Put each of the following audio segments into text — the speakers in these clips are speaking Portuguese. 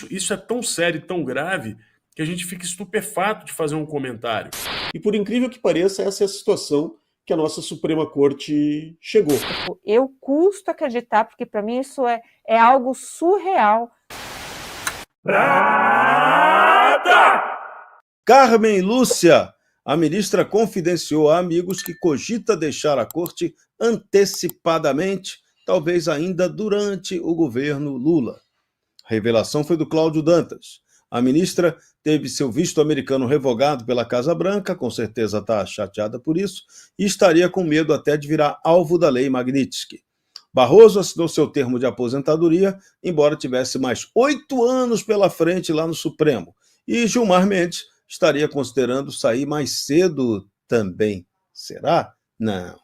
Isso é tão sério e tão grave que a gente fica estupefato de fazer um comentário. E por incrível que pareça, essa é a situação que a nossa Suprema Corte chegou. Eu custo acreditar, porque para mim isso é algo surreal. Carmen Lúcia, a ministra confidenciou a amigos que cogita deixar a corte antecipadamente, talvez ainda durante o governo Lula. A revelação foi do Cláudio Dantas. A ministra teve seu visto americano revogado pela Casa Branca, com certeza está chateada por isso, e estaria com medo até de virar alvo da lei Magnitsky. Barroso assinou seu termo de aposentadoria, embora tivesse mais 8 anos pela frente lá no Supremo. E Gilmar Mendes estaria considerando sair mais cedo também. Será? Não.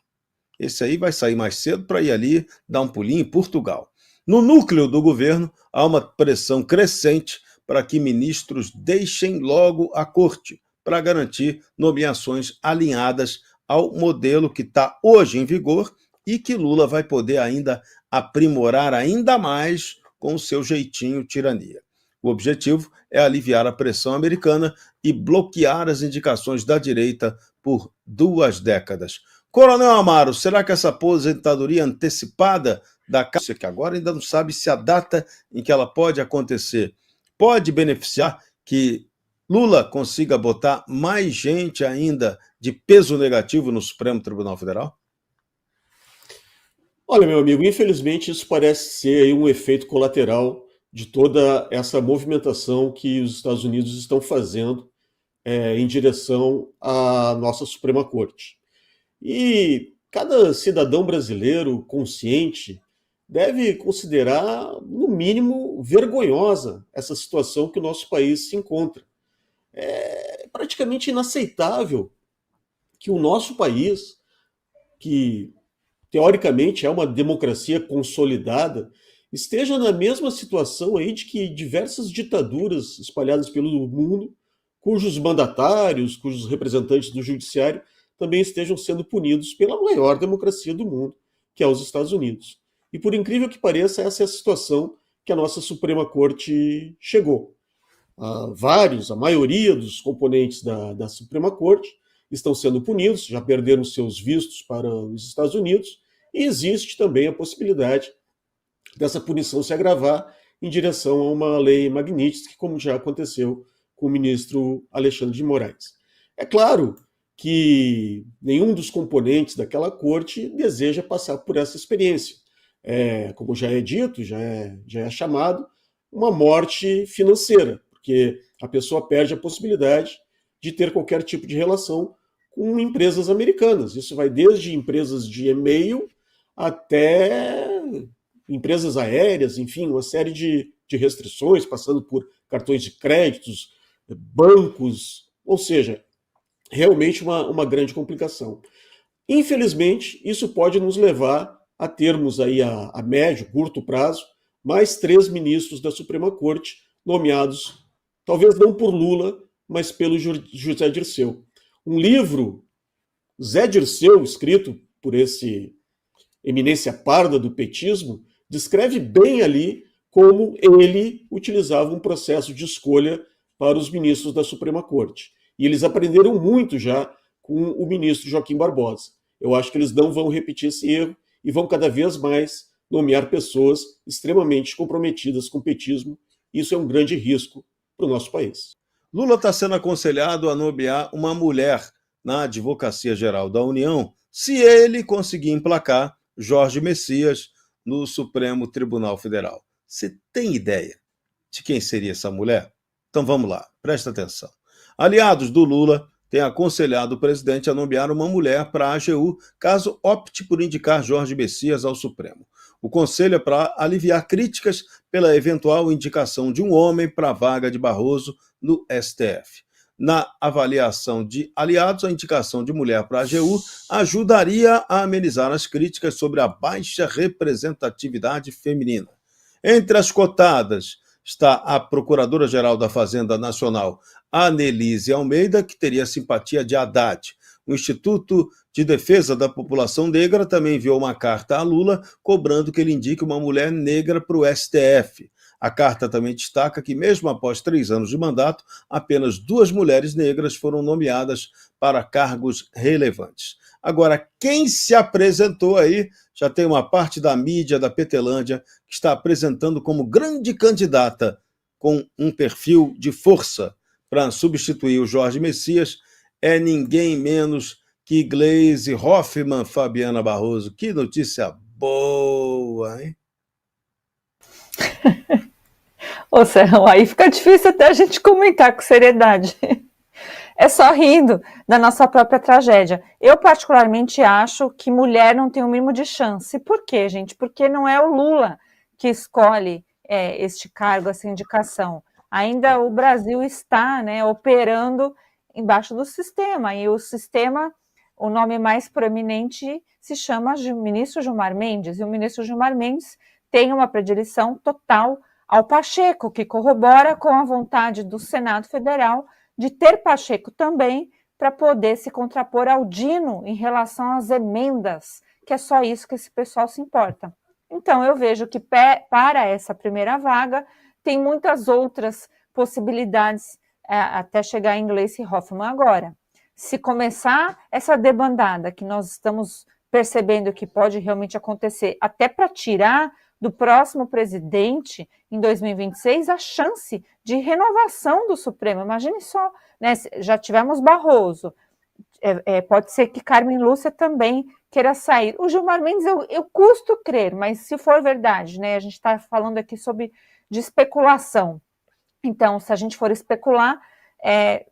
Esse aí vai sair mais cedo para ir ali dar um pulinho em Portugal. No núcleo do governo, há uma pressão crescente para que ministros deixem logo a corte, para garantir nomeações alinhadas ao modelo que está hoje em vigor e que Lula vai poder ainda aprimorar ainda mais com o seu jeitinho tirania. O objetivo é aliviar a pressão americana e bloquear as indicações da direita por 2 décadas. Coronel Amaro, será que essa aposentadoria antecipada da Casa, que agora ainda não sabe se a data em que ela pode acontecer, pode beneficiar que Lula consiga botar mais gente ainda de peso negativo no Supremo Tribunal Federal? Olha, meu amigo, infelizmente isso parece ser aí um efeito colateral de toda essa movimentação que os Estados Unidos estão fazendo em direção à nossa Suprema Corte. E cada cidadão brasileiro consciente deve considerar, no mínimo, vergonhosa essa situação que o nosso país se encontra. É praticamente inaceitável que o nosso país, que teoricamente é uma democracia consolidada, esteja na mesma situação aí de que diversas ditaduras espalhadas pelo mundo, cujos mandatários, cujos representantes do judiciário também estejam sendo punidos pela maior democracia do mundo, que é os Estados Unidos. E por incrível que pareça, essa é a situação que a nossa Suprema Corte chegou. A maioria dos componentes da Suprema Corte estão sendo punidos, já perderam seus vistos para os Estados Unidos, e existe também a possibilidade dessa punição se agravar em direção a uma lei Magnitsky, como já aconteceu com o ministro Alexandre de Moraes. É claro que nenhum dos componentes daquela corte deseja passar por essa experiência. Como já é dito, já é chamado, uma morte financeira, porque a pessoa perde a possibilidade de ter qualquer tipo de relação com empresas americanas. Isso vai desde empresas de e-mail até empresas aéreas, enfim, uma série de restrições, passando por cartões de créditos, bancos, ou seja, realmente uma grande complicação. Infelizmente, isso pode nos levar a termos aí a médio, curto prazo, mais 3 ministros da Suprema Corte nomeados, talvez não por Lula, mas pelo José Dirceu. Um livro, Zé Dirceu, escrito por esse eminência parda do petismo, descreve bem ali como ele utilizava um processo de escolha para os ministros da Suprema Corte. E eles aprenderam muito já com o ministro Joaquim Barbosa. Eu acho que eles não vão repetir esse erro e vão cada vez mais nomear pessoas extremamente comprometidas com o petismo. Isso é um grande risco para o nosso país. Lula está sendo aconselhado a nomear uma mulher na Advocacia Geral da União, se ele conseguir emplacar Jorge Messias no Supremo Tribunal Federal. Você tem ideia de quem seria essa mulher? Então vamos lá, presta atenção. Aliados do Lula têm aconselhado o presidente a nomear uma mulher para a AGU, caso opte por indicar Jorge Messias ao Supremo. O conselho é para aliviar críticas pela eventual indicação de um homem para a vaga de Barroso no STF. Na avaliação de aliados, a indicação de mulher para a AGU ajudaria a amenizar as críticas sobre a baixa representatividade feminina. Entre as cotadas está a Procuradora-Geral da Fazenda Nacional, Anelise Almeida, que teria simpatia de Haddad. O Instituto de Defesa da População Negra também enviou uma carta a Lula cobrando que ele indique uma mulher negra para o STF. A carta também destaca que, mesmo após 3 anos de mandato, apenas 2 mulheres negras foram nomeadas para cargos relevantes. Agora, quem se apresentou aí, já tem uma parte da mídia da Petelândia que está apresentando como grande candidata com um perfil de força para substituir o Jorge Messias, é ninguém menos que Gleisi Hoffmann, Fabiana Barroso. Que notícia boa, hein? Ô, Serrão, aí fica difícil até a gente comentar com seriedade. É só rindo da nossa própria tragédia. Eu, particularmente, acho que mulher não tem o mínimo de chance. Por quê, gente? Porque não é o Lula que escolhe este cargo, essa indicação. Ainda o Brasil está, né, operando embaixo do sistema. E o sistema, o nome mais proeminente se chama ministro Gilmar Mendes. E o ministro Gilmar Mendes tem uma predileção total ao Pacheco, que corrobora com a vontade do Senado Federal de ter Pacheco também para poder se contrapor ao Dino em relação às emendas, que é só isso que esse pessoal se importa. Então, eu vejo que para essa primeira vaga tem muitas outras possibilidades até chegar em Gleisi Hoffmann agora. Se começar essa debandada que nós estamos percebendo que pode realmente acontecer, até para tirar do próximo presidente, em 2026, a chance de renovação do Supremo. Imagine só, né? Já tivemos Barroso, pode ser que Carmen Lúcia também queira sair. O Gilmar Mendes, eu custo crer, mas se for verdade, né? A gente está falando aqui de especulação. Então, se a gente for especular,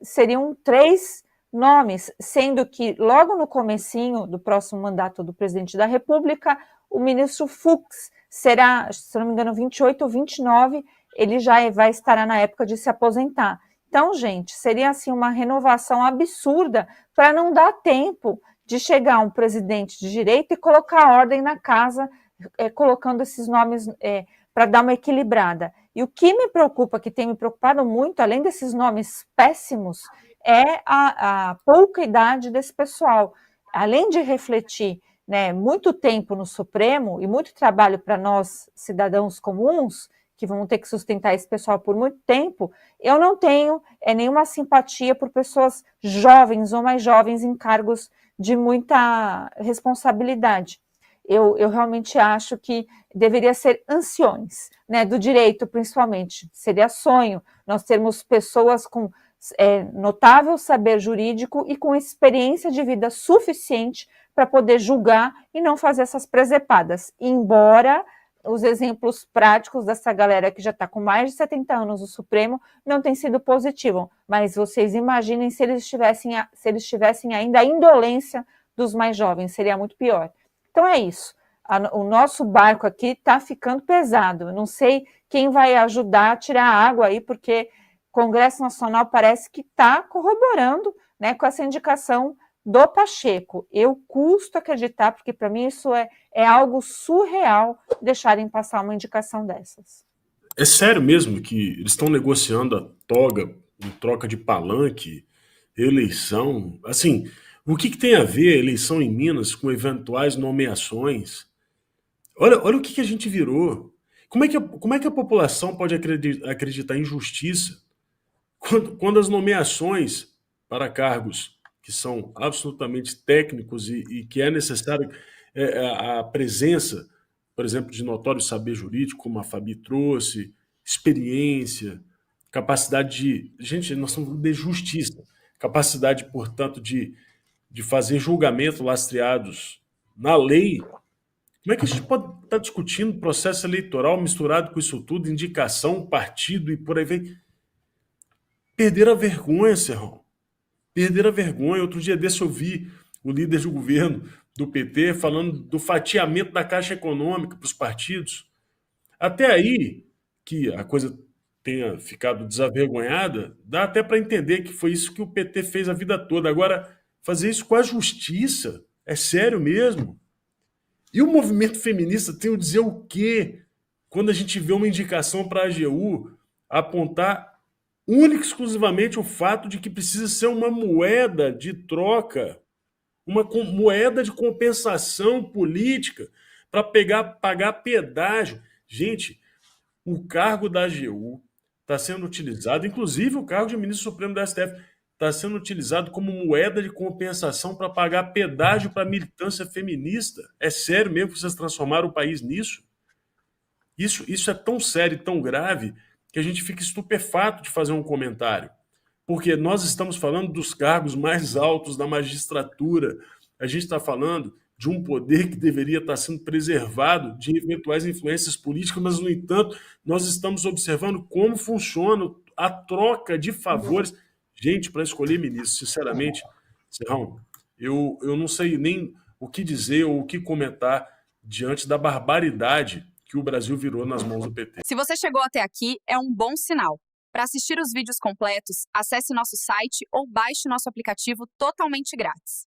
seriam 3 nomes, sendo que logo no comecinho do próximo mandato do presidente da República, o ministro Fux será, se não me engano, 28 ou 29, ele já estará na época de se aposentar. Então, gente, seria assim uma renovação absurda para não dar tempo de chegar um presidente de direita e colocar ordem na casa, colocando esses nomes para dar uma equilibrada. E o que me preocupa, que tem me preocupado muito, além desses nomes péssimos, é a pouca idade desse pessoal. Além de refletir, né, muito tempo no Supremo e muito trabalho para nós, cidadãos comuns, que vão ter que sustentar esse pessoal por muito tempo, eu não tenho nenhuma simpatia por pessoas jovens ou mais jovens em cargos de muita responsabilidade. Eu realmente acho que deveria ser anciões, né, do direito principalmente. Seria sonho nós termos pessoas com notável saber jurídico e com experiência de vida suficiente para poder julgar e não fazer essas presepadas. Embora os exemplos práticos dessa galera que já está com mais de 70 anos no Supremo não tenham sido positivos, mas vocês imaginem se eles tivessem ainda a indolência dos mais jovens, seria muito pior. Então é isso, o nosso barco aqui está ficando pesado, eu não sei quem vai ajudar a tirar a água aí, porque o Congresso Nacional parece que está corroborando, né, com essa indicação do Pacheco. Eu custo acreditar, porque para mim isso é algo surreal deixarem passar uma indicação dessas. É sério mesmo que eles estão negociando a toga em troca de palanque, eleição? Assim, o que tem a ver a eleição em Minas com eventuais nomeações? Olha o que a gente virou. Como é que a população pode acreditar em justiça quando as nomeações para cargos que são absolutamente técnicos e que é necessário a presença, por exemplo, de notório saber jurídico, como a Fabi trouxe, experiência, capacidade de... Gente, nós estamos falando de justiça. Capacidade, portanto, de fazer julgamento lastreados na lei. Como é que a gente pode estar discutindo processo eleitoral misturado com isso tudo, indicação, partido e por aí vem? Perder a vergonha, Serrão. Perder a vergonha. Outro dia desse eu vi o líder de governo do PT falando do fatiamento da Caixa Econômica para os partidos. Até aí, que a coisa tenha ficado desavergonhada, dá até para entender que foi isso que o PT fez a vida toda. Agora, fazer isso com a justiça, é sério mesmo? E o movimento feminista tem a dizer o quê? Quando a gente vê uma indicação para a AGU apontar única e exclusivamente o fato de que precisa ser uma moeda de troca, uma moeda de compensação política para pagar pedágio. Gente, O cargo da AGU está sendo utilizado, inclusive o cargo de ministro supremo da STF, está sendo utilizado como moeda de compensação para pagar pedágio para militância feminista. É sério mesmo que vocês transformaram o país nisso? Isso é tão sério e tão grave que a gente fica estupefato de fazer um comentário. Porque nós estamos falando dos cargos mais altos da magistratura. A gente está falando de um poder que deveria estar sendo preservado de eventuais influências políticas, mas, no entanto, nós estamos observando como funciona a troca de favores. Gente, para escolher ministro, sinceramente, Serrão, eu não sei nem o que dizer ou o que comentar diante da barbaridade que o Brasil virou nas mãos do PT. Se você chegou até aqui, é um bom sinal. Para assistir os vídeos completos, acesse nosso site ou baixe nosso aplicativo totalmente grátis.